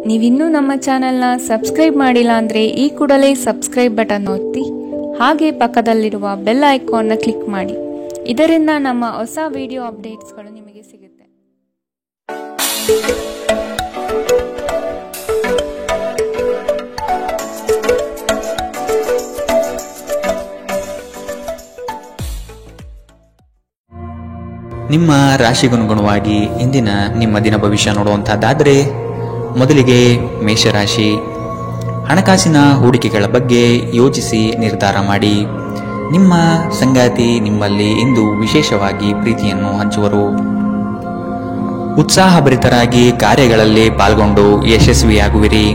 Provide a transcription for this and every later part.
ನೀವಿನ್ನೂ ನಮ್ಮ ಚಾನೆಲ್ನ ಸಬ್ಸ್ಕ್ರೈಬ್ ಮಾಡಿಲ್ಲ ಅಂದರೆ ಈ ಕೂಡಲೇ ಸಬ್ಸ್ಕ್ರೈಬ್ ಬಟನ್ ಒತ್ತಿ ಹಾಗೆ ಪಕ್ಕದಲ್ಲಿರುವ ಬೆಲ್ ಐಕಾನ್ನ ಕ್ಲಿಕ್ ಮಾಡಿ. ಇದರಿಂದ ನಮ್ಮ ಹೊಸ ವಿಡಿಯೋ ಅಪ್ಡೇಟ್ಸ್ಗಳು ನಿಮಗೆ ಸಿಗುತ್ತೆ. ನಿಮ್ಮ ರಾಶಿಗನುಗುಣವಾಗಿ ಇಂದಿನ ನಿಮ್ಮ ದಿನ ಭವಿಷ್ಯ ನೋಡುವಂತಹದ್ದಾದರೆ, ಮೊದಲಿಗೆ ಮೇಷರಾಶಿ. ಹಣಕಾಸಿನ ಹೂಡಿಕೆಗಳ ಬಗ್ಗೆ ಯೋಚಿಸಿ ನಿರ್ಧಾರ ಮಾಡಿ. ನಿಮ್ಮ ಸಂಗಾತಿ ನಿಮ್ಮಲ್ಲಿ ಇಂದು ವಿಶೇಷವಾಗಿ ಪ್ರೀತಿಯನ್ನು ಹಂಚುವರು. ಉತ್ಸಾಹಭರಿತರಾಗಿ ಕಾರ್ಯಗಳಲ್ಲಿ ಪಾಲ್ಗೊಂಡು ಯಶಸ್ವಿಯಾಗುವಿರಿ.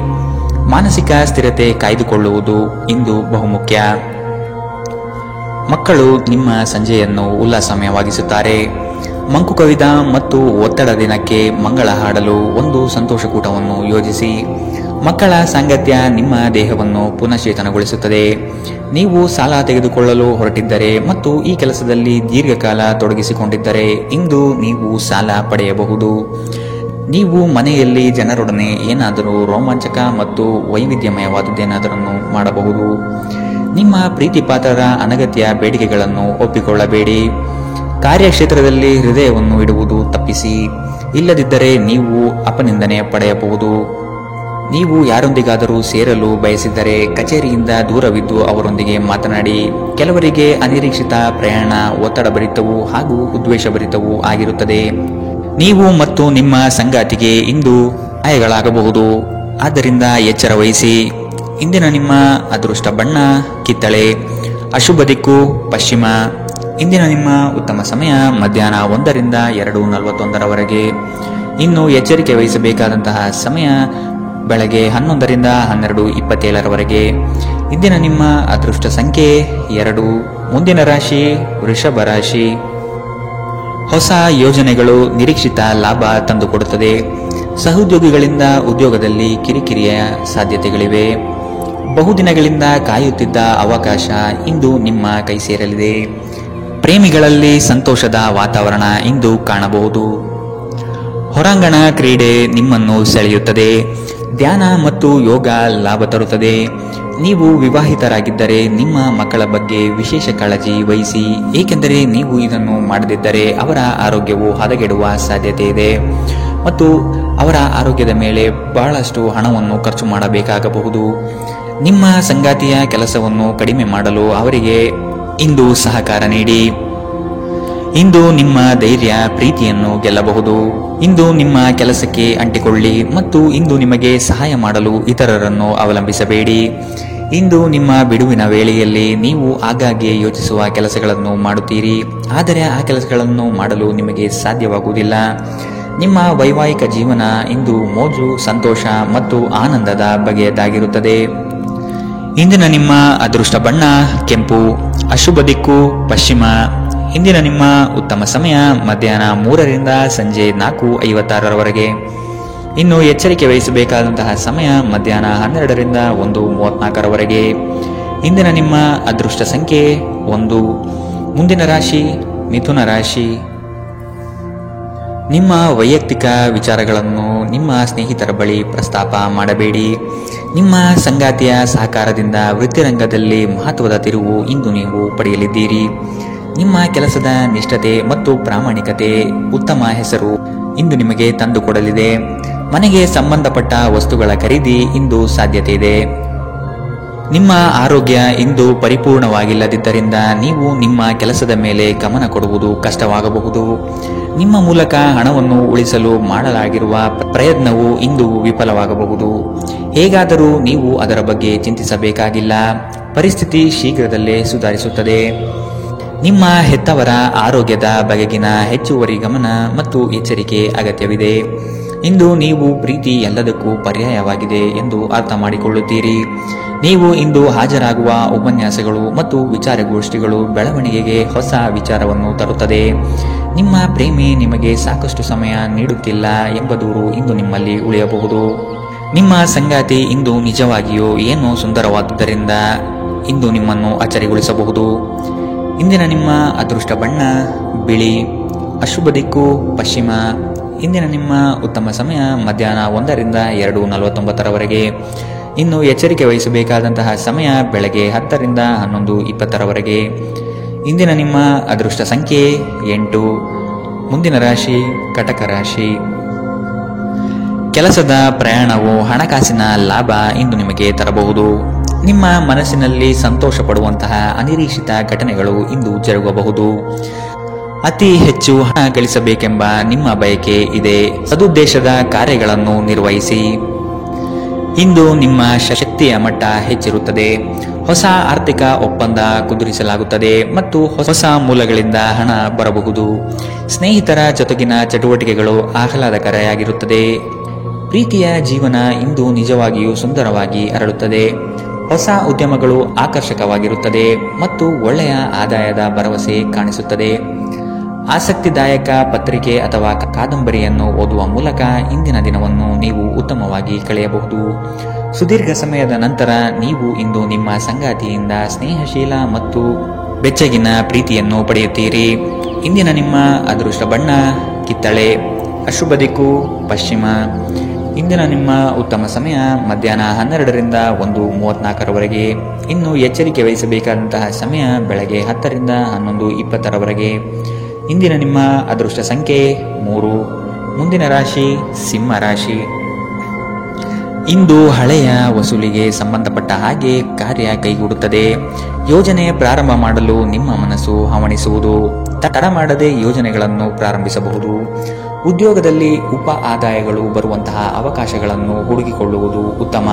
ಮಾನಸಿಕ ಸ್ಥಿರತೆ ಕಾಯ್ದುಕೊಳ್ಳುವುದು ಇಂದು ಬಹುಮುಖ್ಯ. ಮಕ್ಕಳು ನಿಮ್ಮ ಸಂಜೆಯನ್ನು ಉಲ್ಲಾಸಮಯವಾಗಿಸುತ್ತಾರೆ. ಮಂಕು ಕವಿದ ಮತ್ತು ಒತ್ತಡ ದಿನಕ್ಕೆ ಮಂಗಳ ಹಾಡಲು ಒಂದು ಸಂತೋಷಕೂಟವನ್ನು ಯೋಜಿಸಿ. ಮಕ್ಕಳ ಸಾಂಗತ್ಯ ನಿಮ್ಮ ದೇಹವನ್ನು ಪುನಶ್ಚೇತನಗೊಳಿಸುತ್ತದೆ. ನೀವು ಸಾಲ ತೆಗೆದುಕೊಳ್ಳಲು ಹೊರಟಿದ್ದರೆ ಮತ್ತು ಈ ಕೆಲಸದಲ್ಲಿ ದೀರ್ಘಕಾಲ ತೊಡಗಿಸಿಕೊಂಡಿದ್ದರೆ ಇಂದು ನೀವು ಸಾಲ ಪಡೆಯಬಹುದು. ನೀವು ಮನೆಯಲ್ಲಿ ಜನರೊಡನೆ ಏನಾದರೂ ರೋಮಾಂಚಕ ಮತ್ತು ವೈವಿಧ್ಯಮಯವಾದದ್ದೇನಾದರನ್ನು ಮಾಡಬಹುದು. ನಿಮ್ಮ ಪ್ರೀತಿ ಪಾತ್ರರ ಅನಗತ್ಯ ಬೇಡಿಕೆಗಳನ್ನು ಒಪ್ಪಿಕೊಳ್ಳಬೇಡಿ. ಕಾರ್ಯಕ್ಷೇತ್ರದಲ್ಲಿ ಹೃದಯವನ್ನು ಇಡುವುದು ತಪ್ಪಿಸಿ. ಇಲ್ಲದಿದ್ದರೆ ನೀವು ಅಪನಿಂದನೆ ಪಡೆಯಬಹುದು. ನೀವು ಯಾರೊಂದಿಗಾದರೂ ಸೇರಲು ಬಯಸಿದರೆ ಕಚೇರಿಯಿಂದ ದೂರವಿದ್ದು ಅವರೊಂದಿಗೆ ಮಾತನಾಡಿ. ಕೆಲವರಿಗೆ ಅನಿರೀಕ್ಷಿತ ಪ್ರಯಾಣ ಒತ್ತಡಭರಿತವೂ ಹಾಗೂ ಉದ್ವೇಷಭರಿತವೂ ಆಗಿರುತ್ತದೆ. ನೀವು ಮತ್ತು ನಿಮ್ಮ ಸಂಗಾತಿಗೆ ಇಂದು ಅಯಗಳಾಗಬಹುದು. ಆದ್ದರಿಂದ ಎಚ್ಚರ ವಹಿಸಿ. ಇಂದಿನ ನಿಮ್ಮ ಅದೃಷ್ಟ ಬಣ್ಣ ಕಿತ್ತಳೆ. ಅಶುಭ ದಿಕ್ಕು ಪಶ್ಚಿಮ. ಇಂದಿನ ನಿಮ್ಮ ಉತ್ತಮ ಸಮಯ ಮಧ್ಯಾಹ್ನ 1 ರಿಂದ 2:41 ಇನ್ನು ಎಚ್ಚರಿಕೆ ವಹಿಸಬೇಕಾದಂತಹ ಸಮಯ ಬೆಳಗ್ಗೆ 11 ರಿಂದ 12:27 ಇಂದಿನ ನಿಮ್ಮ ಅದೃಷ್ಟ ಸಂಖ್ಯೆ 2. ಮುಂದಿನ ರಾಶಿ ವೃಷಭ ರಾಶಿ. ಹೊಸ ಯೋಜನೆಗಳು ನಿರೀಕ್ಷಿತ ಲಾಭ ತಂದುಕೊಡುತ್ತದೆ. ಸಹೋದ್ಯೋಗಿಗಳಿಂದ ಉದ್ಯೋಗದಲ್ಲಿ ಕಿರಿಕಿರಿಯ ಸಾಧ್ಯತೆಗಳಿವೆ. ಬಹುದಿನಗಳಿಂದ ಕಾಯುತ್ತಿದ್ದ ಅವಕಾಶ ಇಂದು ನಿಮ್ಮ ಕೈ ಸೇರಲಿದೆ. ಪ್ರೇಮಿಗಳಲ್ಲಿ ಸಂತೋಷದ ವಾತಾವರಣ ಇಂದು ಕಾಣಬಹುದು. ಹೊರಾಂಗಣ ಕ್ರೀಡೆ ನಿಮ್ಮನ್ನು ಸೆಳೆಯುತ್ತದೆ. ಧ್ಯಾನ ಮತ್ತು ಯೋಗ ಲಾಭ ತರುತ್ತದೆ. ನೀವು ವಿವಾಹಿತರಾಗಿದ್ದರೆ ನಿಮ್ಮ ಮಕ್ಕಳ ಬಗ್ಗೆ ವಿಶೇಷ ಕಾಳಜಿ ವಹಿಸಿ, ಏಕೆಂದರೆ ನೀವು ಇದನ್ನು ಮಾಡದಿದ್ದರೆ ಅವರ ಆರೋಗ್ಯವು ಹದಗೆಡುವ ಸಾಧ್ಯತೆ ಇದೆ ಮತ್ತು ಅವರ ಆರೋಗ್ಯದ ಮೇಲೆ ಬಹಳಷ್ಟು ಹಣವನ್ನು ಖರ್ಚು ಮಾಡಬೇಕಾಗಬಹುದು. ನಿಮ್ಮ ಸಂಗಾತಿಯ ಕೆಲಸವನ್ನು ಕಡಿಮೆ ಮಾಡಲು ಅವರಿಗೆ ಇಂದು ಸಹಕಾರ ನೀಡಿ. ಇಂದು ನಿಮ್ಮ ಧೈರ್ಯ ಪ್ರೀತಿಯನ್ನು ಗೆಲ್ಲಬಹುದು. ಇಂದು ನಿಮ್ಮ ಕೆಲಸಕ್ಕೆ ಅಂಟಿಕೊಳ್ಳಿ ಮತ್ತು ಇಂದು ನಿಮಗೆ ಸಹಾಯ ಮಾಡಲು ಇತರರನ್ನು ಅವಲಂಬಿಸಬೇಡಿ. ಇಂದು ನಿಮ್ಮ ಬಿಡುವಿನ ವೇಳೆಯಲ್ಲಿ ನೀವು ಆಗಾಗ್ಗೆ ಯೋಚಿಸುವ ಕೆಲಸಗಳನ್ನು ಮಾಡುತ್ತೀರಿ, ಆದರೆ ಆ ಕೆಲಸಗಳನ್ನು ಮಾಡಲು ನಿಮಗೆ ಸಾಧ್ಯವಾಗುವುದಿಲ್ಲ. ನಿಮ್ಮ ವೈವಾಹಿಕ ಜೀವನ ಇಂದು ಮೋಜು, ಸಂತೋಷ ಮತ್ತು ಆನಂದದ ಬಗೆಯದಾಗಿರುತ್ತದೆ. ಇಂದಿನ ನಿಮ್ಮ ಅದೃಷ್ಟ ಬಣ್ಣ ಕೆಂಪು. ಅಶುಭ ದಿಕ್ಕು ಪಶ್ಚಿಮ. ಇಂದಿನ ನಿಮ್ಮ ಉತ್ತಮ ಸಮಯ ಮಧ್ಯಾಹ್ನ 3 ರಿಂದ ಸಂಜೆ 4:56 ಇನ್ನು ಎಚ್ಚರಿಕೆ ವಹಿಸಬೇಕಾದಂತಹ ಸಮಯ ಮಧ್ಯಾಹ್ನ 12 ರಿಂದ 1:34 ಇಂದಿನ ನಿಮ್ಮ ಅದೃಷ್ಟ ಸಂಖ್ಯೆ 1. ಮುಂದಿನ ರಾಶಿ ಮಿಥುನ ರಾಶಿ. ನಿಮ್ಮ ವೈಯಕ್ತಿಕ ವಿಚಾರಗಳನ್ನು ನಿಮ್ಮ ಸ್ನೇಹಿತರ ಬಳಿ ಪ್ರಸ್ತಾಪ ಮಾಡಬೇಡಿ. ನಿಮ್ಮ ಸಂಗಾತಿಯ ಸಹಕಾರದಿಂದ ವೃತ್ತಿರಂಗದಲ್ಲಿ ಮಹತ್ವದ ತಿರುವು ಇಂದು ನೀವು ಪಡೆಯಲಿದ್ದೀರಿ. ನಿಮ್ಮ ಕೆಲಸದ ನಿಷ್ಠತೆ ಮತ್ತು ಪ್ರಾಮಾಣಿಕತೆ ಉತ್ತಮ ಹೆಸರು ಇಂದು ನಿಮಗೆ ತಂದುಕೊಡಲಿದೆ. ಮನೆಗೆ ಸಂಬಂಧಪಟ್ಟ ವಸ್ತುಗಳ ಖರೀದಿ ಇಂದು ಸಾಧ್ಯತೆ ಇದೆ. ನಿಮ್ಮ ಆರೋಗ್ಯ ಇಂದು ಪರಿಪೂರ್ಣವಾಗಿಲ್ಲದಿದ್ದರಿಂದ ನೀವು ನಿಮ್ಮ ಕೆಲಸದ ಮೇಲೆ ಗಮನ ಕೊಡುವುದು ಕಷ್ಟವಾಗಬಹುದು. ನಿಮ್ಮ ಮೂಲಕ ಹಣವನ್ನು ಉಳಿಸಲು ಮಾಡಲಾಗಿರುವ ಪ್ರಯತ್ನವು ಇಂದು ವಿಫಲವಾಗಬಹುದು. ಹೇಗಾದರೂ ನೀವು ಅದರ ಬಗ್ಗೆ ಚಿಂತಿಸಬೇಕಾಗಿಲ್ಲ. ಪರಿಸ್ಥಿತಿ ಶೀಘ್ರದಲ್ಲೇ ಸುಧಾರಿಸುತ್ತದೆ. ನಿಮ್ಮ ಹೆತ್ತವರ ಆರೋಗ್ಯದ ಬಗೆಗಿನ ಹೆಚ್ಚುವರಿ ಗಮನ ಮತ್ತು ಎಚ್ಚರಿಕೆ ಅಗತ್ಯವಿದೆ. ಇಂದು ನೀವು ಪ್ರೀತಿ ಎಲ್ಲದಕ್ಕೂ ಪರ್ಯಾಯವಾಗಿದೆ ಎಂದು ಅರ್ಥ ಮಾಡಿಕೊಳ್ಳುತ್ತೀರಿ. ನೀವು ಇಂದು ಹಾಜರಾಗುವ ಉಪನ್ಯಾಸಗಳು ಮತ್ತು ವಿಚಾರಗೋಷ್ಠಿಗಳು ಬೆಳವಣಿಗೆಗೆ ಹೊಸ ವಿಚಾರವನ್ನು ತರುತ್ತದೆ. ನಿಮ್ಮ ಪ್ರೇಮಿ ನಿಮಗೆ ಸಾಕಷ್ಟು ಸಮಯ ನೀಡುತ್ತಿಲ್ಲ ಎಂಬ ದೂರು ಇಂದು ನಿಮ್ಮಲ್ಲಿ ಉಳಿಯಬಹುದು. ನಿಮ್ಮ ಸಂಗಾತಿ ಇಂದು ನಿಜವಾಗಿಯೂ ಏನೋ ಸುಂದರವಾದುದರಿಂದ ಇಂದು ನಿಮ್ಮನ್ನು ಅಚ್ಚರಿಗೊಳಿಸಬಹುದು. ಇಂದಿನ ನಿಮ್ಮ ಅದೃಷ್ಟ ಬಣ್ಣ ಬಿಳಿ. ಅಶುಭ ದಿಕ್ಕು ಪಶ್ಚಿಮ. ಇಂದಿನ ನಿಮ್ಮ ಉತ್ತಮ ಸಮಯ ಮಧ್ಯಾಹ್ನ 1ರಿಂದ 2:49ರವರೆಗೆ. ಇನ್ನು ಎಚ್ಚರಿಕೆ ವಹಿಸಬೇಕಾದಂತಹ ಸಮಯ ಬೆಳಗ್ಗೆ 10ರಿಂದ 11:20ರವರೆಗೆ. ಇಂದಿನ ನಿಮ್ಮ ಅದೃಷ್ಟ ಸಂಖ್ಯೆ 8. ಮುಂದಿನ ರಾಶಿ ಕಟಕ ರಾಶಿ. ಕೆಲಸದ ಪ್ರಯಾಣವು ಹಣಕಾಸಿನ ಲಾಭ ಇಂದು ನಿಮಗೆ ತರಬಹುದು. ನಿಮ್ಮ ಮನಸ್ಸಿನಲ್ಲಿ ಸಂತೋಷ ಪಡುವಂತಹ ಅನಿರೀಕ್ಷಿತ ಘಟನೆಗಳು ಇಂದು ಜರುಗಬಹುದು. ಅತಿ ಹೆಚ್ಚು ಹಣ ಗಳಿಸಬೇಕೆಂಬ ನಿಮ್ಮ ಬಯಕೆ ಇದೆ. ಸದುದ್ದೇಶದ ಕಾರ್ಯಗಳನ್ನು ನಿರ್ವಹಿಸಿ. ಇಂದು ನಿಮ್ಮ ಶಕ್ತಿಯ ಮಟ್ಟ ಹೆಚ್ಚಿರುತ್ತದೆ. ಹೊಸ ಆರ್ಥಿಕ ಒಪ್ಪಂದ ಕುದುರಿಸಲಾಗುತ್ತದೆ ಮತ್ತು ಹೊಸ ಮೂಲಗಳಿಂದ ಹಣ ಬರಬಹುದು. ಸ್ನೇಹಿತರ ಜೊತೆಗಿನ ಚಟುವಟಿಕೆಗಳು ಆಹ್ಲಾದಕರವಾಗಿರುತ್ತದೆ. ಪ್ರೀತಿಯ ಜೀವನ ಇಂದು ನಿಜವಾಗಿಯೂ ಸುಂದರವಾಗಿ ಅರಳುತ್ತದೆ. ಹೊಸ ಉದ್ಯಮಗಳು ಆಕರ್ಷಕವಾಗಿರುತ್ತದೆ ಮತ್ತು ಒಳ್ಳೆಯ ಆದಾಯದ ಭರವಸೆ ಕಾಣಿಸುತ್ತದೆ. ಆಸಕ್ತಿದಾಯಕ ಪತ್ರಿಕೆ ಅಥವಾ ಕಾದಂಬರಿಯನ್ನು ಓದುವ ಮೂಲಕ ಇಂದಿನ ದಿನವನ್ನು ನೀವು ಉತ್ತಮವಾಗಿ ಕಳೆಯಬಹುದು. ಸುದೀರ್ಘ ಸಮಯದ ನಂತರ ನೀವು ಇಂದು ನಿಮ್ಮ ಸಂಗಾತಿಯಿಂದ ಸ್ನೇಹಶೀಲ ಮತ್ತು ಬೆಚ್ಚಗಿನ ಪ್ರೀತಿಯನ್ನು ಪಡೆಯುತ್ತೀರಿ. ಇಂದಿನ ನಿಮ್ಮ ಅದೃಷ್ಟ ಬಣ್ಣ ಕಿತ್ತಳೆ. ಅಶುಭ ದಿಕ್ಕು ಪಶ್ಚಿಮ. ಇಂದಿನ ನಿಮ್ಮ ಉತ್ತಮ ಸಮಯ ಮಧ್ಯಾಹ್ನ 12ರಿಂದ 1:34ರವರೆಗೆ. ಇನ್ನು ಎಚ್ಚರಿಕೆ ವಹಿಸಬೇಕಾದಂತಹ ಸಮಯ ಬೆಳಗ್ಗೆ 10ರಿಂದ 11:20ರವರೆಗೆ. ಇಂದಿನ ನಿಮ್ಮ ಅದೃಷ್ಟ ಸಂಖ್ಯೆ 3. ಮುಂದಿನ ರಾಶಿ ಸಿಂಹ ರಾಶಿ. ಇಂದು ಹಳೆಯ ವಸೂಲಿಗೆ ಸಂಬಂಧಪಟ್ಟ ಹಾಗೆ ಕಾರ್ಯ ಕೈಗೂಡುತ್ತದೆ. ಯೋಜನೆ ಪ್ರಾರಂಭ ಮಾಡಲು ನಿಮ್ಮ ಮನಸ್ಸು ಹವಣಿಸುವುದು. ತಡ ಮಾಡದೆ ಯೋಜನೆಗಳನ್ನು ಪ್ರಾರಂಭಿಸಬಹುದು. ಉದ್ಯೋಗದಲ್ಲಿ ಉಪ ಆದಾಯಗಳು ಬರುವಂತಹ ಅವಕಾಶಗಳನ್ನು ಹುಡುಕಿಕೊಳ್ಳುವುದು ಉತ್ತಮ.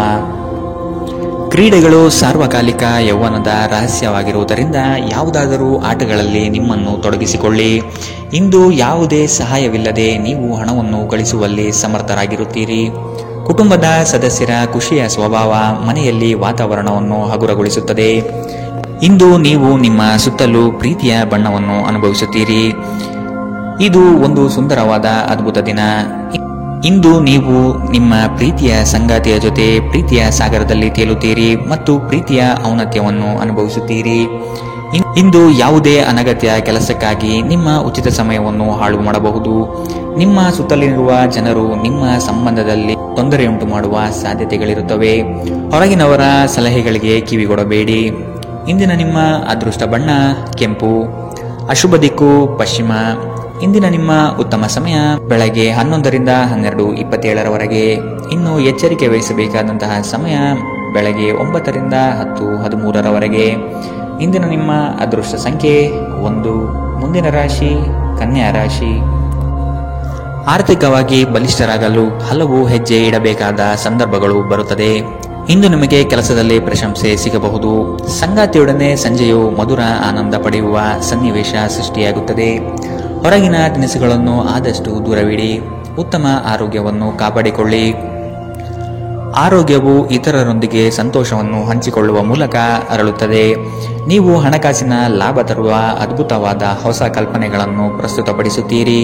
ಕ್ರೀಡೆಗಳು ಸಾರ್ವಕಾಲಿಕ ಯೌವನದ ರಹಸ್ಯವಾಗಿರುವುದರಿಂದ ಯಾವುದಾದರೂ ಆಟಗಳಲ್ಲಿ ನಿಮ್ಮನ್ನು ತೊಡಗಿಸಿಕೊಳ್ಳಿ. ಇಂದು ಯಾವುದೇ ಸಹಾಯವಿಲ್ಲದೆ ನೀವು ಹಣವನ್ನು ಗಳಿಸುವಲ್ಲಿ ಸಮರ್ಥರಾಗಿರುತ್ತೀರಿ. ಕುಟುಂಬದ ಸದಸ್ಯರ ಖುಷಿಯ ಸ್ವಭಾವ ಮನೆಯಲ್ಲಿ ವಾತಾವರಣವನ್ನು ಹಗುರಗೊಳಿಸುತ್ತದೆ. ಇಂದು ನೀವು ನಿಮ್ಮ ಸುತ್ತಲೂ ಪ್ರೀತಿಯ ಬಣ್ಣವನ್ನು ಅನುಭವಿಸುತ್ತೀರಿ. ಇದು ಒಂದು ಸುಂದರವಾದ ಅದ್ಭುತ ದಿನ. ಇಂದು ನೀವು ನಿಮ್ಮ ಪ್ರೀತಿಯ ಸಂಗಾತಿಯ ಜೊತೆ ಪ್ರೀತಿಯ ಸಾಗರದಲ್ಲಿ ತೇಲುತ್ತೀರಿ ಮತ್ತು ಪ್ರೀತಿಯ ಔನ್ನತ್ಯವನ್ನು ಅನುಭವಿಸುತ್ತೀರಿ. ಇಂದು ಯಾವುದೇ ಅನಗತ್ಯ ಕೆಲಸಕ್ಕಾಗಿ ನಿಮ್ಮ ಉಚಿತ ಸಮಯವನ್ನು ಹಾಳು ಮಾಡಬಹುದು. ನಿಮ್ಮ ಸುತ್ತಲಿರುವ ಜನರು ನಿಮ್ಮ ಸಂಬಂಧದಲ್ಲಿ ತೊಂದರೆಯುಂಟು ಮಾಡುವ ಸಾಧ್ಯತೆಗಳಿರುತ್ತವೆ. ಹೊರಗಿನವರ ಸಲಹೆಗಳಿಗೆ ಕಿವಿಗೊಡಬೇಡಿ. ಇಂದಿನ ನಿಮ್ಮ ಅದೃಷ್ಟ ಬಣ್ಣ ಕೆಂಪು. ಅಶುಭ ದಿಕ್ಕು ಪಶ್ಚಿಮ. ಇಂದಿನ ನಿಮ್ಮ ಉತ್ತಮ ಸಮಯ ಬೆಳಗ್ಗೆ 11ರಿಂದ 12:27ರವರೆಗೆ. ಇನ್ನು ಎಚ್ಚರಿಕೆ ವಹಿಸಬೇಕಾದಂತಹ ಸಮಯ ಬೆಳಗ್ಗೆ 9ರಿಂದ 10:13ರವರೆಗೆ. ಇಂದಿನ ನಿಮ್ಮ ಅದೃಷ್ಟ ಸಂಖ್ಯೆ 1. ಮುಂದಿನ ರಾಶಿ ಕನ್ಯಾ ರಾಶಿ. ಆರ್ಥಿಕವಾಗಿ ಬಲಿಷ್ಠರಾಗಲು ಹಲವು ಹೆಜ್ಜೆ ಇಡಬೇಕಾದ ಸಂದರ್ಭಗಳು ಬರುತ್ತದೆ. ಇಂದು ನಿಮಗೆ ಕೆಲಸದಲ್ಲಿ ಪ್ರಶಂಸೆ ಸಿಗಬಹುದು. ಸಂಗಾತಿಯೊಡನೆ ಸಂಜೆಯು ಮಧುರ ಆನಂದ ಪಡೆಯುವ ಸನ್ನಿವೇಶ ಸೃಷ್ಟಿಯಾಗುತ್ತದೆ. ಹೊರಗಿನ ತಿನಿಸುಗಳನ್ನು ಆದಷ್ಟು ದೂರವಿಡಿ. ಉತ್ತಮ ಆರೋಗ್ಯವನ್ನು ಕಾಪಾಡಿಕೊಳ್ಳಿ. ಆರೋಗ್ಯವು ಇತರರೊಂದಿಗೆ ಸಂತೋಷವನ್ನು ಹಂಚಿಕೊಳ್ಳುವ ಮೂಲಕ ಅರಳುತ್ತದೆ. ನೀವು ಹಣಕಾಸಿನ ಲಾಭ ತರುವ ಅದ್ಭುತವಾದ ಹೊಸ ಕಲ್ಪನೆಗಳನ್ನು ಪ್ರಸ್ತುತಪಡಿಸುತ್ತೀರಿ.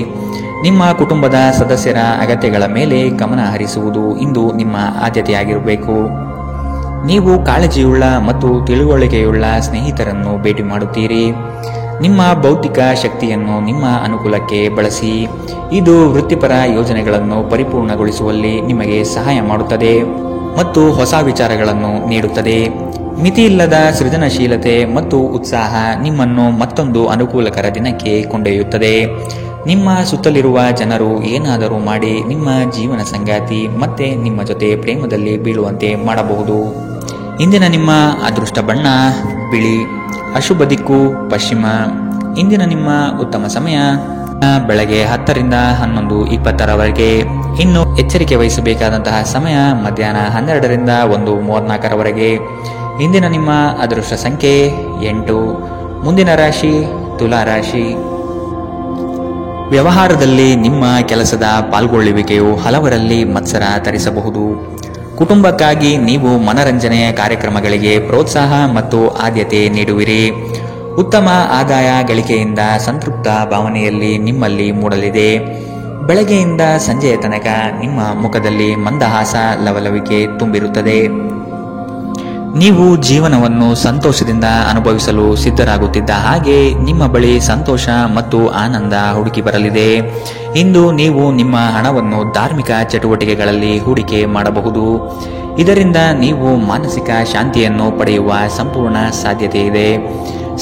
ನಿಮ್ಮ ಕುಟುಂಬದ ಸದಸ್ಯರ ಅಗತ್ಯಗಳ ಮೇಲೆ ಗಮನ ಹರಿಸುವುದು ಇಂದು ನಿಮ್ಮ ಆದ್ಯತೆಯಾಗಿರಬೇಕು. ನೀವು ಕಾಳಜಿಯುಳ್ಳ ಮತ್ತು ತಿಳುವಳಿಕೆಯುಳ್ಳ ಸ್ನೇಹಿತರನ್ನು ಭೇಟಿ ಮಾಡುತ್ತೀರಿ. ನಿಮ್ಮ ಬೌದ್ಧಿಕ ಶಕ್ತಿಯನ್ನು ನಿಮ್ಮ ಅನುಕೂಲಕ್ಕೆ ಬಳಸಿ. ಇದು ವೃತ್ತಿಪರ ಯೋಜನೆಗಳನ್ನು ಪರಿಪೂರ್ಣಗೊಳಿಸುವಲ್ಲಿ ನಿಮಗೆ ಸಹಾಯ ಮಾಡುತ್ತದೆ ಮತ್ತು ಹೊಸ ವಿಚಾರಗಳನ್ನು ನೀಡುತ್ತದೆ. ಮಿತಿಯಿಲ್ಲದ ಸೃಜನಶೀಲತೆ ಮತ್ತು ಉತ್ಸಾಹ ನಿಮ್ಮನ್ನು ಮತ್ತೊಂದು ಅನುಕೂಲಕರ ದಿನಕ್ಕೆ ಕೊಂಡೊಯ್ಯುತ್ತದೆ. ನಿಮ್ಮ ಸುತ್ತಲಿರುವ ಜನರು ಏನಾದರೂ ಮಾಡಿ ನಿಮ್ಮ ಜೀವನ ಸಂಗಾತಿ ಮತ್ತೆ ನಿಮ್ಮ ಜೊತೆ ಪ್ರೇಮದಲ್ಲಿ ಬೀಳುವಂತೆ ಮಾಡಬಹುದು. ಇಂದಿನ ನಿಮ್ಮ ಅದೃಷ್ಟ ಬಣ್ಣ ಬಿಳಿ. ಅಶುಭ ದಿಕ್ಕು ಪಶ್ಚಿಮ. ಇಂದಿನ ನಿಮ್ಮ ಉತ್ತಮ ಸಮಯ ಬೆಳಗ್ಗೆ 10ರಿಂದ 11:20ರವರೆಗೆ. ಇನ್ನು ಎಚ್ಚರಿಕೆ ವಹಿಸಬೇಕಾದಂತಹ ಸಮಯ ಮಧ್ಯಾಹ್ನ 12ರಿಂದ 1:34ರವರೆಗೆ. ಇಂದಿನ ನಿಮ್ಮ ಅದೃಷ್ಟ ಸಂಖ್ಯೆ 8. ಮುಂದಿನ ರಾಶಿ ತುಲಾ ರಾಶಿ. ವ್ಯವಹಾರದಲ್ಲಿ ನಿಮ್ಮ ಕೆಲಸದ ಪಾಲ್ಗೊಳ್ಳುವಿಕೆಯು ಹಲವರಲ್ಲಿ ಮತ್ಸರ ತರಿಸಬಹುದು. ಕುಟುಂಬಕ್ಕಾಗಿ ನೀವು ಮನರಂಜನೆಯ ಕಾರ್ಯಕ್ರಮಗಳಿಗೆ ಪ್ರೋತ್ಸಾಹ ಮತ್ತು ಆದ್ಯತೆ ನೀಡುವಿರಿ. ಉತ್ತಮ ಆದಾಯ ಗಳಿಕೆಯಿಂದ ಸಂತೃಪ್ತ ಭಾವನೆಯಲ್ಲಿ ನಿಮ್ಮಲ್ಲಿ ಮೂಡಲಿದೆ. ಬೆಳಗ್ಗೆಯಿಂದ ಸಂಜೆಯ ತನಕ ನಿಮ್ಮ ಮುಖದಲ್ಲಿ ಮಂದಹಾಸ ಲವಲವಿಕೆ ತುಂಬಿರುತ್ತದೆ. ನೀವು ಜೀವನವನ್ನು ಸಂತೋಷದಿಂದ ಅನುಭವಿಸಲು ಸಿದ್ಧರಾಗುತ್ತಿದ್ದ ಹಾಗೆ ನಿಮ್ಮ ಬಳಿ ಸಂತೋಷ ಮತ್ತು ಆನಂದ ಹುಡುಕಿ ಬರಲಿದೆ. ಇಂದು ನೀವು ನಿಮ್ಮ ಹಣವನ್ನು ಧಾರ್ಮಿಕ ಚಟುವಟಿಕೆಗಳಲ್ಲಿ ಹೂಡಿಕೆ ಮಾಡಬಹುದು. ಇದರಿಂದ ನೀವು ಮಾನಸಿಕ ಶಾಂತಿಯನ್ನು ಪಡೆಯುವ ಸಂಪೂರ್ಣ ಸಾಧ್ಯತೆ ಇದೆ.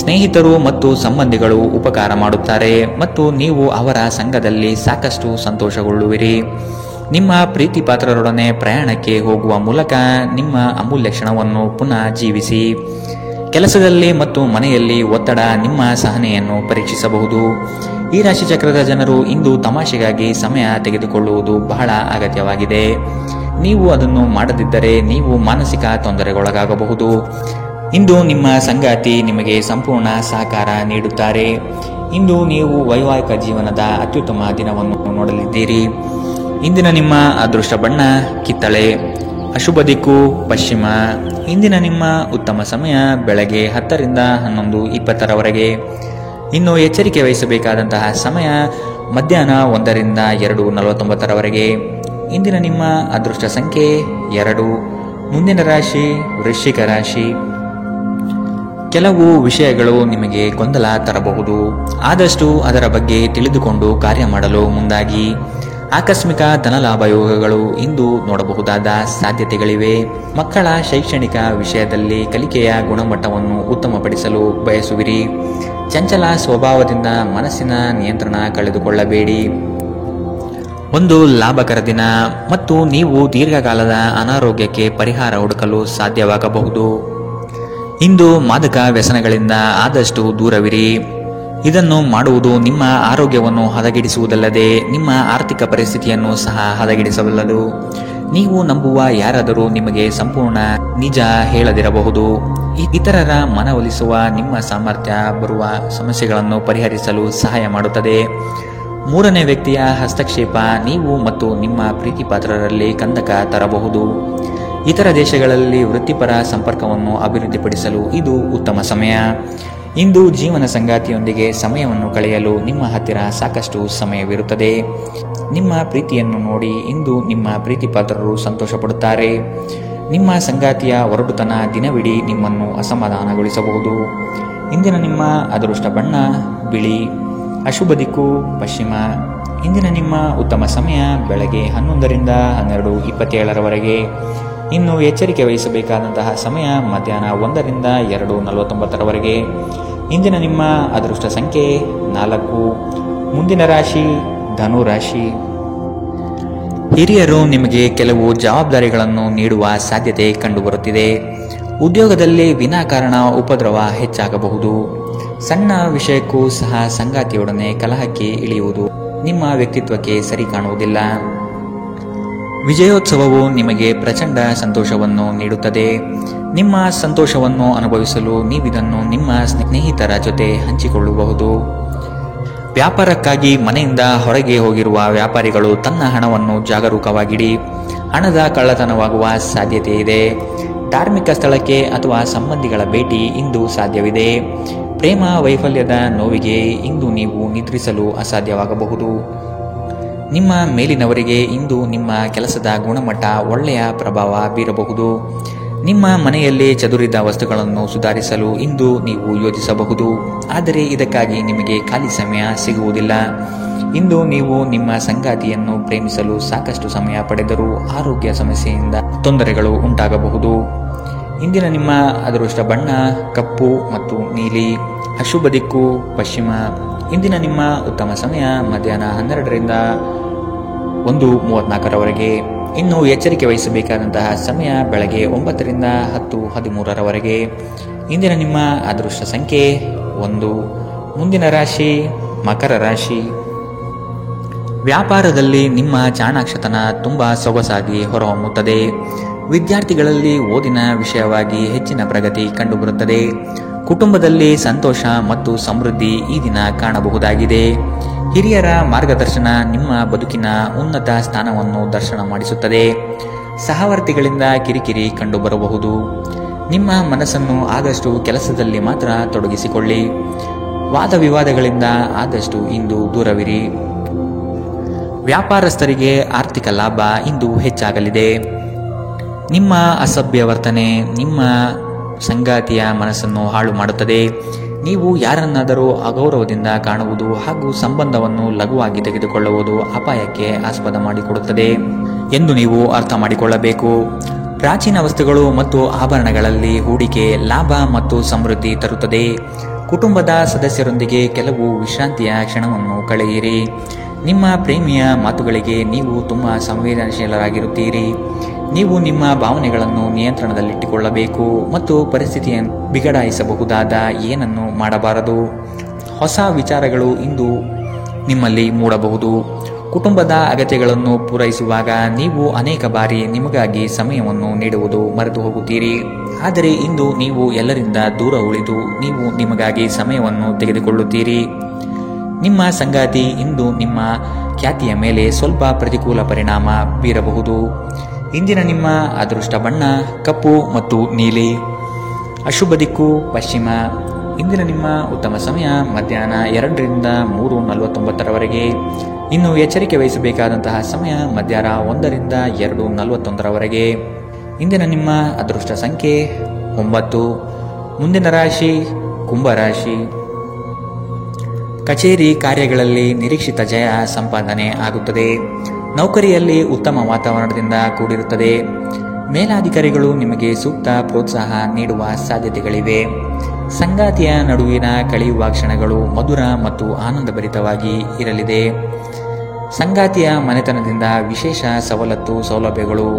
ಸ್ನೇಹಿತರು ಮತ್ತು ಸಂಬಂಧಿಗಳು ಉಪಕಾರ ಮಾಡುತ್ತಾರೆ ಮತ್ತು ನೀವು ಅವರ ಸಂಘದಲ್ಲಿ ಸಾಕಷ್ಟು ಸಂತೋಷಗೊಳ್ಳುವಿರಿ. ನಿಮ್ಮ ಪ್ರೀತಿ ಪಾತ್ರರೊಡನೆ ಪ್ರಯಾಣಕ್ಕೆ ಹೋಗುವ ಮೂಲಕ ನಿಮ್ಮ ಅಮೂಲ್ಯ ಕ್ಷಣವನ್ನು ಪುನಃ ಜೀವಿಸಿ. ಕೆಲಸದಲ್ಲಿ ಮತ್ತು ಮನೆಯಲ್ಲಿ ಒತ್ತಡ ನಿಮ್ಮ ಸಹನೆಯನ್ನು ಪರೀಕ್ಷಿಸಬಹುದು. ಈ ರಾಶಿಚಕ್ರದ ಜನರು ಇಂದು ತಮಾಷೆಗಾಗಿ ಸಮಯ ತೆಗೆದುಕೊಳ್ಳುವುದು ಬಹಳ ಅಗತ್ಯವಾಗಿದೆ. ನೀವು ಅದನ್ನು ಮಾಡದಿದ್ದರೆ ನೀವು ಮಾನಸಿಕ ತೊಂದರೆಗೊಳಗಾಗಬಹುದು. ಇಂದು ನಿಮ್ಮ ಸಂಗಾತಿ ನಿಮಗೆ ಸಂಪೂರ್ಣ ಸಹಕಾರ ನೀಡುತ್ತಾರೆ. ಇಂದು ನೀವು ವೈವಾಹಿಕ ಜೀವನದ ಅತ್ಯುತ್ತಮ ದಿನವನ್ನು ನೋಡಲಿದ್ದೀರಿ. ಇಂದಿನ ನಿಮ್ಮ ಅದೃಷ್ಟ ಬಣ್ಣ ಕಿತ್ತಳೆ, ಅಶುಭ ದಿಕ್ಕು ಪಶ್ಚಿಮ. ಇಂದಿನ ನಿಮ್ಮ ಉತ್ತಮ ಸಮಯ ಬೆಳಗ್ಗೆ 10 ರಿಂದ 11:20 ಇನ್ನು ಎಚ್ಚರಿಕೆ ವಹಿಸಬೇಕಾದಂತಹ ಸಮಯ ಮಧ್ಯಾಹ್ನ 1 ರಿಂದ 2:49 ಇಂದಿನ ನಿಮ್ಮ ಅದೃಷ್ಟ ಸಂಖ್ಯೆ 2. ಮುಂದಿನ ರಾಶಿ ವೃಶ್ಚಿಕ ರಾಶಿ. ಕೆಲವು ವಿಷಯಗಳು ನಿಮಗೆ ಗೊಂದಲ ತರಬಹುದು. ಆದಷ್ಟು ಅದರ ಬಗ್ಗೆ ತಿಳಿದುಕೊಂಡು ಕಾರ್ಯ ಮಾಡಲು ಮುಂದಾಗಿ. ಆಕಸ್ಮಿಕ ಧನಲಾಭ ಯೋಗಗಳು ಇಂದು ನೋಡಬಹುದಾದ ಸಾಧ್ಯತೆಗಳಿವೆ. ಮಕ್ಕಳ ಶೈಕ್ಷಣಿಕ ವಿಷಯದಲ್ಲಿ ಕಲಿಕೆಯ ಗುಣಮಟ್ಟವನ್ನು ಉತ್ತಮಪಡಿಸಲು ಬಯಸುವಿರಿ. ಚಂಚಲ ಸ್ವಭಾವದಿಂದ ಮನಸ್ಸಿನ ನಿಯಂತ್ರಣ ಕಳೆದುಕೊಳ್ಳಬೇಡಿ. ಒಂದು ಲಾಭಕರ ದಿನ ಮತ್ತು ನೀವು ದೀರ್ಘಕಾಲದ ಅನಾರೋಗ್ಯಕ್ಕೆ ಪರಿಹಾರ ಹುಡುಕಲು ಸಾಧ್ಯವಾಗಬಹುದು. ಇಂದು ಮಾದಕ ವ್ಯಸನಗಳಿಂದ ಆದಷ್ಟು ದೂರವಿರಿ. ಇದನ್ನು ಮಾಡುವುದು ನಿಮ್ಮ ಆರೋಗ್ಯವನ್ನು ಹದಗೆಡಿಸುವುದಲ್ಲದೆ ನಿಮ್ಮ ಆರ್ಥಿಕ ಪರಿಸ್ಥಿತಿಯನ್ನು ಸಹ ಹದಗೆಡಿಸಬಲ್ಲದು. ನೀವು ನಂಬುವ ಯಾರಾದರೂ ನಿಮಗೆ ಸಂಪೂರ್ಣ ನಿಜ ಹೇಳದಿರಬಹುದು. ಇತರರ ಮನವೊಲಿಸುವ ನಿಮ್ಮ ಸಾಮರ್ಥ್ಯ ಬರುವ ಸಮಸ್ಯೆಗಳನ್ನು ಪರಿಹರಿಸಲು ಸಹಾಯ ಮಾಡುತ್ತದೆ. ಮೂರನೇ ವ್ಯಕ್ತಿಯ ಹಸ್ತಕ್ಷೇಪ ನೀವು ಮತ್ತು ನಿಮ್ಮ ಪ್ರೀತಿ ಪಾತ್ರರಲ್ಲಿ ಕಂದಕ ತರಬಹುದು. ಇತರ ದೇಶಗಳಲ್ಲಿ ವೃತ್ತಿಪರ ಸಂಪರ್ಕವನ್ನು ಅಭಿವೃದ್ಧಿಪಡಿಸಲು ಇದು ಉತ್ತಮ ಸಮಯ. ಇಂದು ಜೀವನ ಸಂಗಾತಿಯೊಂದಿಗೆ ಸಮಯವನ್ನು ಕಳೆಯಲು ನಿಮ್ಮ ಹತ್ತಿರ ಸಾಕಷ್ಟು ಸಮಯವಿರುತ್ತದೆ. ನಿಮ್ಮ ಪ್ರೀತಿಯನ್ನು ನೋಡಿ ಇಂದು ನಿಮ್ಮ ಪ್ರೀತಿ ಪಾತ್ರರು ಸಂತೋಷ ಪಡುತ್ತಾರೆ. ನಿಮ್ಮ ಸಂಗಾತಿಯ ಒರಟುತನ ದಿನವಿಡೀ ನಿಮ್ಮನ್ನು ಅಸಮಾಧಾನಗೊಳಿಸಬಹುದು. ಇಂದಿನ ನಿಮ್ಮ ಅದೃಷ್ಟ ಬಣ್ಣ ಬಿಳಿ, ಅಶುಭ ದಿಕ್ಕು ಪಶ್ಚಿಮ. ಇಂದಿನ ನಿಮ್ಮ ಉತ್ತಮ ಸಮಯ ಬೆಳಗ್ಗೆ 11 ರಿಂದ 12:27 ಇನ್ನು ಎಚ್ಚರಿಕೆ ವಹಿಸಬೇಕಾದಂತಹ ಸಮಯ ಮಧ್ಯಾಹ್ನ 1 ರಿಂದ 2:49 ಇಂದಿನ ನಿಮ್ಮ ಅದೃಷ್ಟ ಸಂಖ್ಯೆ 4. ಮುಂದಿನ ರಾಶಿ ಧನು ರಾಶಿ. ಹಿರಿಯರು ನಿಮಗೆ ಕೆಲವು ಜವಾಬ್ದಾರಿಗಳನ್ನು ನೀಡುವ ಸಾಧ್ಯತೆ ಕಂಡುಬರುತ್ತಿದೆ. ಉದ್ಯೋಗದಲ್ಲಿ ವಿನಾಕಾರಣ ಉಪದ್ರವ ಹೆಚ್ಚಾಗಬಹುದು. ಸಣ್ಣ ವಿಷಯಕ್ಕೂ ಸಹ ಸಂಗಾತಿಯೊಡನೆ ಕಲಹಕ್ಕೆ ಇಳಿಯುವುದು ನಿಮ್ಮ ವ್ಯಕ್ತಿತ್ವಕ್ಕೆ ಸರಿ ಕಾಣುವುದಿಲ್ಲ. ವಿಜಯೋತ್ಸವವು ನಿಮಗೆ ಪ್ರಚಂಡ ಸಂತೋಷವನ್ನು ನೀಡುತ್ತದೆ. ನಿಮ್ಮ ಸಂತೋಷವನ್ನು ಅನುಭವಿಸಲು ನೀವಿದನ್ನು ನಿಮ್ಮ ಸ್ನೇಹಿತರ ಜೊತೆ ಹಂಚಿಕೊಳ್ಳಬಹುದು. ವ್ಯಾಪಾರಕ್ಕಾಗಿ ಮನೆಯಿಂದ ಹೊರಗೆ ಹೋಗಿರುವ ವ್ಯಾಪಾರಿಗಳು ತನ್ನ ಹಣವನ್ನು ಜಾಗರೂಕವಾಗಿಡಿ. ಹಣದ ಕಳ್ಳತನವಾಗುವ ಸಾಧ್ಯತೆ ಇದೆ. ಧಾರ್ಮಿಕ ಸ್ಥಳಕ್ಕೆ ಅಥವಾ ಸಂಬಂಧಿಗಳ ಭೇಟಿ ಇಂದು ಸಾಧ್ಯವಿದೆ. ಪ್ರೇಮ ವೈಫಲ್ಯದ ನೋವಿಗೆ ಇಂದು ನೀವು ನಿದ್ರಿಸಲು ಅಸಾಧ್ಯವಾಗಬಹುದು. ನಿಮ್ಮ ಮೇಲಿನವರಿಗೆ ಇಂದು ನಿಮ್ಮ ಕೆಲಸದ ಗುಣಮಟ್ಟ ಒಳ್ಳೆಯ ಪ್ರಭಾವ ಬೀರಬಹುದು. ನಿಮ್ಮ ಮನೆಯಲ್ಲಿ ಚದುರಿದ ವಸ್ತುಗಳನ್ನು ಸುಧಾರಿಸಲು ಇಂದು ನೀವು ಯೋಜಿಸಬಹುದು. ಆದರೆ ಇದಕ್ಕಾಗಿ ನಿಮಗೆ ಖಾಲಿ ಸಮಯ ಸಿಗುವುದಿಲ್ಲ. ಇಂದು ನೀವು ನಿಮ್ಮ ಸಂಗಾತಿಯನ್ನು ಪ್ರೇಮಿಸಲು ಸಾಕಷ್ಟು ಸಮಯ ಪಡೆದರೂ ಆರೋಗ್ಯ ಸಮಸ್ಯೆಯಿಂದ ತೊಂದರೆಗಳು ಉಂಟಾಗಬಹುದು. ಇಂದಿನ ನಿಮ್ಮ ಅದೃಷ್ಟ ಬಣ್ಣ ಕಪ್ಪು ಮತ್ತು ನೀಲಿ, ಅಶುಭ ದಿಕ್ಕು ಪಶ್ಚಿಮ. ಇಂದಿನ ನಿಮ್ಮ ಉತ್ತಮ ಸಮಯ ಮಧ್ಯಾಹ್ನ 12 ರಿಂದ 1:34 ಇನ್ನು ಎಚ್ಚರಿಕೆ ವಹಿಸಬೇಕಾದಂತಹ ಸಮಯ ಬೆಳಗ್ಗೆ 9 ರಿಂದ 10:13 ಇಂದಿನ ನಿಮ್ಮ ಅದೃಷ್ಟ ಸಂಖ್ಯೆ 1. ಮುಂದಿನ ರಾಶಿ ಮಕರ ರಾಶಿ. ವ್ಯಾಪಾರದಲ್ಲಿ ನಿಮ್ಮ ಚಾಣಾಕ್ಷತನ ತುಂಬ ಸೊಗಸಾಗಿ ಹೊರಹೊಮ್ಮುತ್ತದೆ. ವಿದ್ಯಾರ್ಥಿಗಳಲ್ಲಿ ಓದಿನ ವಿಷಯವಾಗಿ ಹೆಚ್ಚಿನ ಪ್ರಗತಿ ಕಂಡುಬರುತ್ತದೆ. ಕುಟುಂಬದಲ್ಲಿ ಸಂತೋಷ ಮತ್ತು ಸಮೃದ್ಧಿ ಈ ದಿನ ಕಾಣಬಹುದಾಗಿದೆ. ಹಿರಿಯರ ಮಾರ್ಗದರ್ಶನ ನಿಮ್ಮ ಬದುಕಿನ ಉನ್ನತ ಸ್ಥಾನವನ್ನು ದರ್ಶನ ಮಾಡಿಸುತ್ತದೆ. ಸಹವರ್ತಿಗಳಿಂದ ಕಿರಿಕಿರಿ ಕಂಡುಬರಬಹುದು. ನಿಮ್ಮ ಮನಸ್ಸನ್ನು ಆದಷ್ಟು ಕೆಲಸದಲ್ಲಿ ಮಾತ್ರ ತೊಡಗಿಸಿಕೊಳ್ಳಿ. ವಾದ ವಿವಾದಗಳಿಂದ ಆದಷ್ಟು ಇಂದು ದೂರವಿರಿ. ವ್ಯಾಪಾರಸ್ಥರಿಗೆ ಆರ್ಥಿಕ ಲಾಭ ಇಂದು ಹೆಚ್ಚಾಗಲಿದೆ. ನಿಮ್ಮ ಅಸಭ್ಯ ವರ್ತನೆ ನಿಮ್ಮ ಸಂಗಾತಿಯ ಮನಸ್ಸನ್ನು ಹಾಳು ಮಾಡುತ್ತದೆ. ನೀವು ಯಾರನ್ನಾದರೂ ಅಗೌರವದಿಂದ ಕಾಣುವುದು ಹಾಗೂ ಸಂಬಂಧವನ್ನು ಲಘುವಾಗಿ ತೆಗೆದುಕೊಳ್ಳುವುದು ಅಪಾಯಕ್ಕೆ ಆಸ್ಪದ ಮಾಡಿಕೊಡುತ್ತದೆ ಎಂದು ನೀವು ಅರ್ಥ ಮಾಡಿಕೊಳ್ಳಬೇಕು. ಪ್ರಾಚೀನ ವಸ್ತುಗಳು ಮತ್ತು ಆಭರಣಗಳಲ್ಲಿ ಹೂಡಿಕೆ ಲಾಭ ಮತ್ತು ಸಮೃದ್ಧಿ ತರುತ್ತದೆ. ಕುಟುಂಬದ ಸದಸ್ಯರೊಂದಿಗೆ ಕೆಲವು ವಿಶ್ರಾಂತಿಯ ಕ್ಷಣವನ್ನು ಕಳೆಯಿರಿ. ನಿಮ್ಮ ಪ್ರೇಮಿಯ ಮಾತುಗಳಿಗೆ ನೀವು ತುಂಬಾ ಸಂವೇದನಶೀಲರಾಗಿರುತ್ತೀರಿ. ನೀವು ನಿಮ್ಮ ಭಾವನೆಗಳನ್ನು ನಿಯಂತ್ರಣದಲ್ಲಿಟ್ಟುಕೊಳ್ಳಬೇಕು ಮತ್ತು ಪರಿಸ್ಥಿತಿಯನ್ನು ಬಿಗಡಾಯಿಸಬಹುದಾದ ಏನನ್ನು ಮಾಡಬಾರದು. ಹೊಸ ವಿಚಾರಗಳು ಇಂದು ನಿಮ್ಮಲ್ಲಿ ಮೂಡಬಹುದು. ಕುಟುಂಬದ ಅಗತ್ಯಗಳನ್ನು ಪೂರೈಸುವಾಗ ನೀವು ಅನೇಕ ಬಾರಿ ನಿಮಗಾಗಿ ಸಮಯವನ್ನು ನೀಡುವುದು ಮರೆತು ಹೋಗುತ್ತೀರಿ. ಆದರೆ ಇಂದು ನೀವು ಎಲ್ಲರಿಂದ ದೂರ ಉಳಿದು ನೀವು ನಿಮಗಾಗಿ ಸಮಯವನ್ನು ತೆಗೆದುಕೊಳ್ಳುತ್ತೀರಿ. ನಿಮ್ಮ ಸಂಗಾತಿ ಇಂದು ನಿಮ್ಮ ಖ್ಯಾತಿಯ ಮೇಲೆ ಸ್ವಲ್ಪ ಪ್ರತಿಕೂಲ ಪರಿಣಾಮ ಬೀರಬಹುದು. ಇಂದಿನ ನಿಮ್ಮ ಅದೃಷ್ಟ ಬಣ್ಣ ಕಪ್ಪು ಮತ್ತು ನೀಲಿ. ಅಶುಭ ದಿಕ್ಕು ಪಶ್ಚಿಮ. ಇಂದಿನ ನಿಮ್ಮ ಉತ್ತಮ ಸಮಯ ಮಧ್ಯಾಹ್ನ 2ರಿಂದ 3:49 ಇನ್ನು ಎಚ್ಚರಿಕೆ ವಹಿಸಬೇಕಾದಂತಹ ಸಮಯ ಮಧ್ಯಾಹ್ನ 1ರಿಂದ 2:41 ಇಂದಿನ ನಿಮ್ಮ ಅದೃಷ್ಟ ಸಂಖ್ಯೆ 9. ಮುಂದಿನ ರಾಶಿ ಕುಂಭರಾಶಿ. ಕಚೇರಿ ಕಾರ್ಯಗಳಲ್ಲಿ ನಿರೀಕ್ಷಿತ ಜಯ ಸಂಪಾದನೆ ಆಗುತ್ತದೆ. ನೌಕರಿಯಲ್ಲಿ ಉತ್ತಮ ವಾತಾವರಣದಿಂದ ಕೂಡಿರುತ್ತದೆ. ಮೇಲಾಧಿಕಾರಿಗಳು ನಿಮಗೆ ಸೂಕ್ತ ಪ್ರೋತ್ಸಾಹ ನೀಡುವ ಸಾಧ್ಯತೆಗಳಿವೆ. ಸಂಗಾತಿಯ ನಡುವಿನ ಕಳೆಯುವ ಕ್ಷಣಗಳು ಮಧುರ ಮತ್ತು ಆನಂದಭರಿತವಾಗಿ ಇರಲಿದೆ. ಸಂಗಾತಿಯ ಮನೆತನದಿಂದ ವಿಶೇಷ ಸೌಲಭ್ಯಗಳು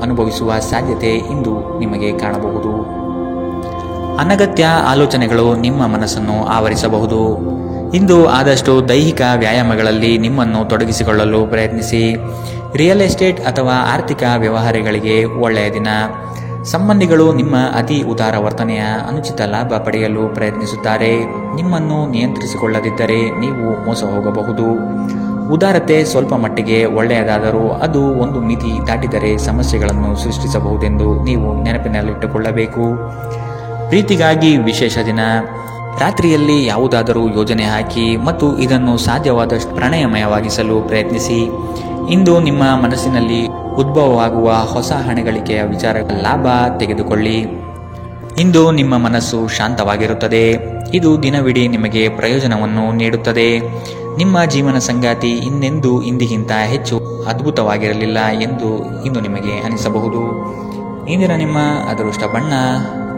ಅನುಭವಿಸುವ ಸಾಧ್ಯತೆ ಇಂದು ನಿಮಗೆ ಕಾಣಬಹುದು. ಅನಗತ್ಯ ಆಲೋಚನೆಗಳು ನಿಮ್ಮ ಮನಸ್ಸನ್ನು ಆವರಿಸಬಹುದು. ಇಂದು ಆದಷ್ಟು ದೈಹಿಕ ವ್ಯಾಯಾಮಗಳಲ್ಲಿ ನಿಮ್ಮನ್ನು ತೊಡಗಿಸಿಕೊಳ್ಳಲು ಪ್ರಯತ್ನಿಸಿ. ರಿಯಲ್ ಎಸ್ಟೇಟ್ ಅಥವಾ ಆರ್ಥಿಕ ವ್ಯವಹಾರಗಳಿಗೆ ಒಳ್ಳೆಯ ದಿನ. ಸಂಬಂಧಿಗಳು ನಿಮ್ಮ ಅತಿ ಉದಾರ ವರ್ತನೆಯ ಅನುಚಿತ ಲಾಭ ಪಡೆಯಲು ಪ್ರಯತ್ನಿಸುತ್ತಾರೆ. ನಿಮ್ಮನ್ನು ನಿಯಂತ್ರಿಸಿಕೊಳ್ಳದಿದ್ದರೆ ನೀವು ಮೋಸ ಹೋಗಬಹುದು. ಉದಾರತೆ ಸ್ವಲ್ಪ ಮಟ್ಟಿಗೆ ಒಳ್ಳೆಯದಾದರೂ ಅದು ಒಂದು ಮಿತಿ ದಾಟಿದರೆ ಸಮಸ್ಯೆಗಳನ್ನು ಸೃಷ್ಟಿಸಬಹುದೆಂದು ನೀವು ನೆನಪಿನಲ್ಲಿಟ್ಟುಕೊಳ್ಳಬೇಕು. ಪ್ರೀತಿಗಾಗಿ ವಿಶೇಷ ದಿನ. ರಾತ್ರಿಯಲ್ಲಿ ಯಾವುದಾದರೂ ಯೋಜನೆ ಹಾಕಿ ಮತ್ತು ಇದನ್ನು ಸಾಧ್ಯವಾದಷ್ಟು ಪ್ರಣಯಮಯವಾಗಿಸಲು ಪ್ರಯತ್ನಿಸಿ. ಇಂದು ನಿಮ್ಮ ಮನಸ್ಸಿನಲ್ಲಿ ಉದ್ಭವವಾಗುವ ಹೊಸ ಹಣಗಳಿಕೆಯ ವಿಚಾರಗಳ ಲಾಭ ತೆಗೆದುಕೊಳ್ಳಿ. ಇಂದು ನಿಮ್ಮ ಮನಸ್ಸು ಶಾಂತವಾಗಿರುತ್ತದೆ. ಇದು ದಿನವಿಡೀ ನಿಮಗೆ ಪ್ರಯೋಜನವನ್ನು ನೀಡುತ್ತದೆ. ನಿಮ್ಮ ಜೀವನ ಸಂಗಾತಿ ಇನ್ನೆಂದೂ ಇಂದಿಗಿಂತ ಹೆಚ್ಚು ಅದ್ಭುತವಾಗಿರಲಿಲ್ಲ ಎಂದು ಇಂದು ನಿಮಗೆ ಅನಿಸಬಹುದು. ಇಂದಿನ ನಿಮ್ಮ ಅದೃಷ್ಟ ಬಣ್ಣ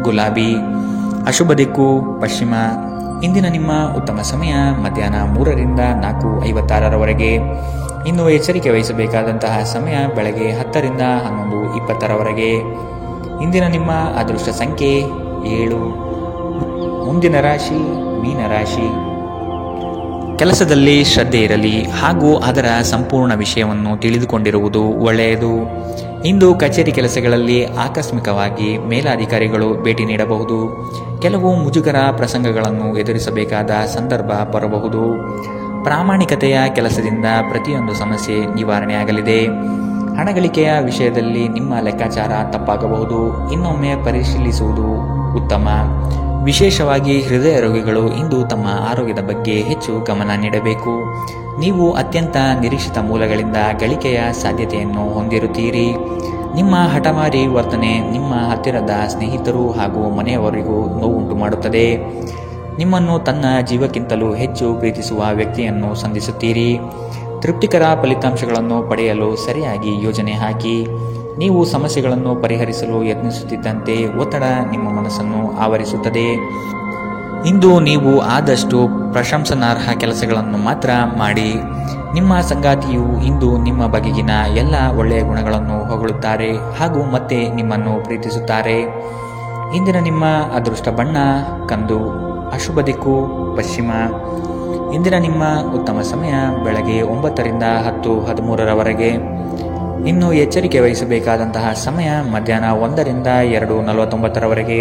ಗುಲಾಬಿ. ಅಶುಭ ದಿಕ್ಕು ಪಶ್ಚಿಮ. ಇಂದಿನ ನಿಮ್ಮ ಉತ್ತಮ ಸಮಯ ಮಧ್ಯಾಹ್ನ 3ರಿಂದ 4:56 ಇನ್ನು ಎಚ್ಚರಿಕೆ ವಹಿಸಬೇಕಾದಂತಹ ಸಮಯ ಬೆಳಗ್ಗೆ 10ರಿಂದ 11:20 ಇಂದಿನ ನಿಮ್ಮ ಅದೃಷ್ಟ ಸಂಖ್ಯೆ 7. ಮುಂದಿನ ರಾಶಿ ಮೀನರಾಶಿ. ಕೆಲಸದಲ್ಲಿ ಶ್ರದ್ಧೆ ಇರಲಿ ಹಾಗೂ ಅದರ ಸಂಪೂರ್ಣ ವಿಷಯವನ್ನು ತಿಳಿದುಕೊಂಡಿರುವುದು ಒಳ್ಳೆಯದು. ಇಂದು ಕಚೇರಿ ಕೆಲಸಗಳಲ್ಲಿ ಆಕಸ್ಮಿಕವಾಗಿ ಮೇಲಾಧಿಕಾರಿಗಳು ಭೇಟಿ ನೀಡಬಹುದು. ಕೆಲವು ಮುಜುಗರ ಪ್ರಸಂಗಗಳನ್ನು ಎದುರಿಸಬೇಕಾದ ಸಂದರ್ಭ ಬರಬಹುದು. ಪ್ರಾಮಾಣಿಕತೆಯ ಕೆಲಸದಿಂದ ಪ್ರತಿಯೊಂದು ಸಮಸ್ಯೆ ನಿವಾರಣೆಯಾಗಲಿದೆ. ಹಣಗಳಿಕೆಯ ವಿಷಯದಲ್ಲಿ ನಿಮ್ಮ ಲೆಕ್ಕಾಚಾರ ತಪ್ಪಾಗಬಹುದು. ಇನ್ನೊಮ್ಮೆ ಪರಿಶೀಲಿಸುವುದು ಉತ್ತಮ. ವಿಶೇಷವಾಗಿ ಹೃದಯ ರೋಗಿಗಳು ಇಂದು ತಮ್ಮ ಆರೋಗ್ಯದ ಬಗ್ಗೆ ಹೆಚ್ಚು ಗಮನ ನೀಡಬೇಕು. ನೀವು ಅತ್ಯಂತ ನಿರೀಕ್ಷಿತ ಮೂಲಗಳಿಂದ ಗಳಿಕೆಯ ಸಾಧ್ಯತೆಯನ್ನು ಹೊಂದಿರುತ್ತೀರಿ. ನಿಮ್ಮ ಹಠಮಾರಿ ವರ್ತನೆ ನಿಮ್ಮ ಹತ್ತಿರದ ಸ್ನೇಹಿತರು ಹಾಗೂ ಮನೆಯವರಿಗೂ ನೋವುಂಟು ಮಾಡುತ್ತದೆ. ನಿಮ್ಮನ್ನು ತನ್ನ ಜೀವಕ್ಕಿಂತಲೂ ಹೆಚ್ಚು ಪ್ರೀತಿಸುವ ವ್ಯಕ್ತಿಯನ್ನು ಸಂಧಿಸುತ್ತೀರಿ. ತೃಪ್ತಿಕರ ಫಲಿತಾಂಶಗಳನ್ನು ಪಡೆಯಲು ಸರಿಯಾಗಿ ಯೋಜನೆ ಹಾಕಿ. ನೀವು ಸಮಸ್ಯೆಗಳನ್ನು ಪರಿಹರಿಸಲು ಯತ್ನಿಸುತ್ತಿದ್ದಂತೆ ಒತ್ತಡ ನಿಮ್ಮ ಮನಸ್ಸನ್ನು ಆವರಿಸುತ್ತದೆ. ಇಂದು ನೀವು ಆದಷ್ಟು ಪ್ರಶಂಸನಾರ್ಹ ಕೆಲಸಗಳನ್ನು ಮಾತ್ರ ಮಾಡಿ. ನಿಮ್ಮ ಸಂಗಾತಿಯು ಇಂದು ನಿಮ್ಮ ಬಗೆಗಿನ ಎಲ್ಲ ಒಳ್ಳೆಯ ಗುಣಗಳನ್ನು ಹೊಗಳುತ್ತಾರೆ ಹಾಗೂ ಮತ್ತೆ ನಿಮ್ಮನ್ನು ಪ್ರೀತಿಸುತ್ತಾರೆ. ಇಂದಿನ ನಿಮ್ಮ ಅದೃಷ್ಟ ಬಣ್ಣ ಕಂದು. ಅಶುಭ ದಿಕ್ಕು ಪಶ್ಚಿಮ. ಇಂದಿನ ನಿಮ್ಮ ಉತ್ತಮ ಸಮಯ ಬೆಳಗ್ಗೆ 9ರಿಂದ 10:13 ಇನ್ನು ಎಚ್ಚರಿಕೆ ವಹಿಸಬೇಕಾದಂತಹ ಸಮಯ ಮಧ್ಯಾಹ್ನ 1ರಿಂದ 2:49